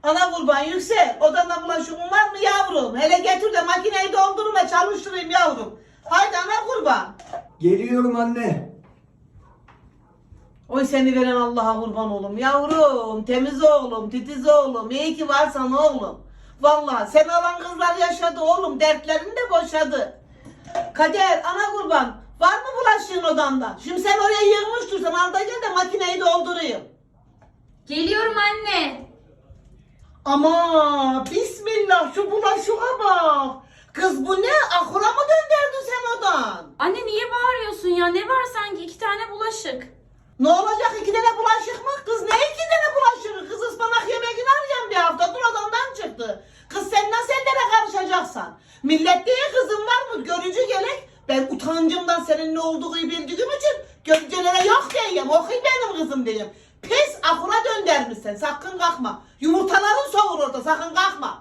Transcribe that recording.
Ana kurban Yüksel, odanda bulaşığın var mı yavrum? Hele getir de makineyi doldurma çalıştırayım yavrum. Haydi ana kurban. Geliyorum anne. Oy seni veren Allah'a kurban oğlum. Yavrum, temiz oğlum, titiz oğlum. İyi ki varsan oğlum. Vallahi sen alan kızlar yaşadı oğlum. Dertlerini de boşadı. Kader, ana kurban. Var mı bulaşığın odanda? Şimdi sen oraya yığmış dursan al da gel de makineyi doldurayım. Geliyorum anne. Ama bismillah şu bulaşığa bak. Kız bu ne? Ahura mı döndürdün sen odan? Anne niye bağırıyorsun ya? Ne var sanki 2 tane bulaşık? Ne olacak 2 tane bulaşık mı? Kız ne 2 tane bulaşık? Kız ıspanak yemekini arayan bir haftadır odandan çıktı. Kız sen nasıl ellere karışacaksan? Millet diye kızım var mı? Görücü gerek. Ben utancımdan senin ne olduğunu bildiğim için görücülere yok diyeyim. Okuy benim kızım diyeyim. Pis ahura döndermişsin. Sakın kalkma. Yumurtaların soğur orada. Sakın kalkma.